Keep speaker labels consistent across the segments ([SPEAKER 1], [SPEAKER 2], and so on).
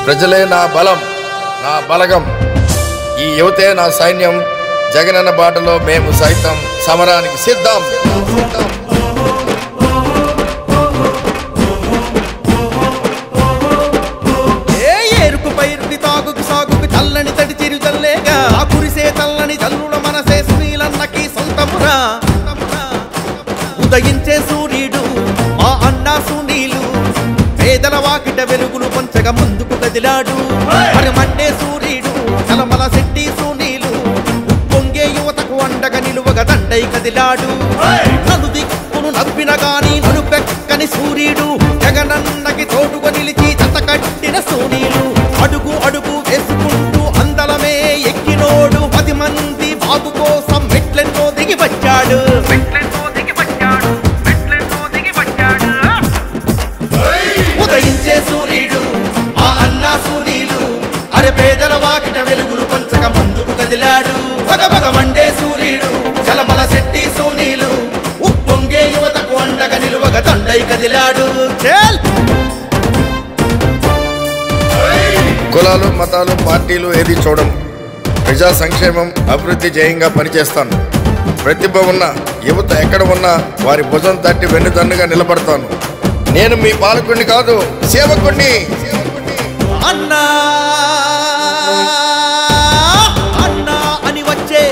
[SPEAKER 1] ప్రజలే నా బలం, నా బలగం. ఈ యువతే నా సైన్యం. జగనన్న బాటలో మేము సైతం సమరానికి సిద్ధం.
[SPEAKER 2] తాగుకు సాగుకు చల్లని తడి చిరు చల్లేగా ఆ కురిసే చల్లని చల్లుల మనసే సునీలన్నకి సొంతమురా. ఉదయించే సూర్యుడు మా అన్నా సునీలు, పేదల వాకిట వెలుగులు పంచగా ముందుకు కదిలాడు. మరి మండే సూర్యుడు చలమల శెట్టి సునీలు, పొంగే యువతకు అండగా నిలువగా దండై కదిలాడు. నలు దిక్కును నవ్విన గాని నలుపెక్కని సూర్యుడు, జగనన్నకి తోడుగా నిలిచి జత కట్టిన సునీలు. అడుగు అడుగు వేసుకుంటూ అందలమే ఎక్కినోడు, 10 మంది బాగు కోసం మెట్లెన్నో దిగి వచ్చాడు. ఉదయించే సూర్యుడు ఆ అన్నా సునీలు, అరే పేదల వాకిట వెలుగులు పంచక ముందుకు కదిలాడు. భగభగ మండే సూర్యుడు చలమల శెట్టి సునీలు, ఉప్పొంగే యువతకు అండగా నిలువగా దండై కదిలాడు.
[SPEAKER 1] కులాలు, మతాలు, పార్టీలు ఏది చూడను. ప్రజా సంక్షేమం, అభివృద్ధి జయంగా పనిచేస్తాను. ప్రతిభ ఉన్న యువత ఎక్కడ ఉన్నా వారి భుజం తట్టి వెన్నుదన్నుగా నిలబడతాను. నేను మీ పాలకుడిని కాదు, సేవకుడిని.
[SPEAKER 2] అన్నా అన్నా అని వచ్చే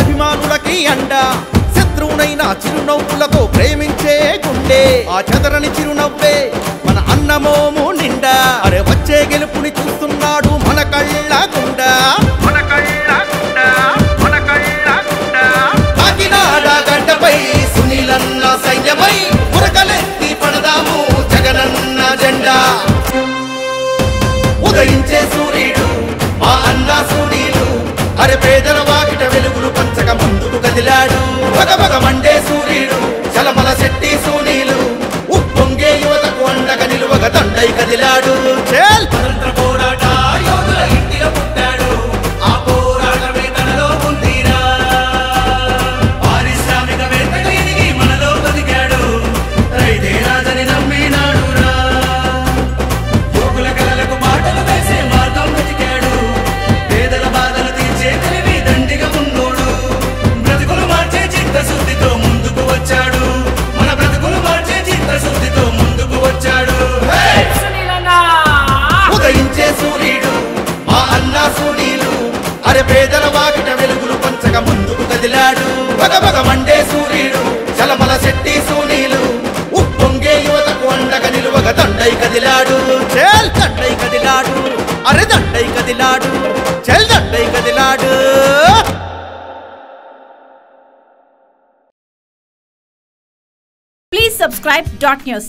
[SPEAKER 2] అభిమానులకి అండ, శత్రువునైనా చిరునవ్వులతో ప్రేమించే గుండె. ఆ చెదరని చిరునవ్వే మన అన్నమోము నిండా. అరే వచ్చే గెలుపుని చూస్తున్నాడు మన కళ్ళ గుండా. కాకినాడ గడ్డపై సునీలన్న సైన్యమై మురకలెత్తి పడదాము జగనన్న జెండా. ఉదయించే సూర్యుడు మా అన్నా సునీలు, అరే పేదల వాకిట వెలుగులు పంచక ముందుకు కదిలాడు. భగభగ మండే సూర్యుడు చలమల శెట్టి సునీలు, ఉప్పొంగే యువతకు అండగా నిలువగా దండై కదిలాడు. స్వతంత్ర పోరాట యోధుల ఇంటిలో పుట్టాడు, ఆ పోరాటమే తనలో ఉందిరా. పారిశ్రామికవేత్తగా ఎదిగి మనలో బతికాడు, రైతే రాజని నమ్మినాడురా. యువకుల కలలకు మాటలు వేసే మార్గం వెతికాడు, పేదల బాధలు తీర్చే తెలివి దండిగా ఉన్నోడు. బ్రతుకులు మార్చే చిత్తశుద్ధితో ముందుకు వచ్చాడు, మన బ్రతుకులు మార్చే చిత్తశుద్ధితో ముందుకు వచ్చాడు. ఉదయించే సూర్యుడు మా అన్నా సునీలు, అరే పేదల వాకిట వెలుగులు పంచగా ముందుకు కదిలాడు. భగభగ మండే సూర్యుడు చలమల శెట్టి సునీలు, ఉప్పొంగే యువతకు అండగా నిలువగా దండై కదిలాడు. దండై కదిలాడు, అరే దండై కదిలాడు, దండై కదిలాడు.
[SPEAKER 3] Please subscribe .news.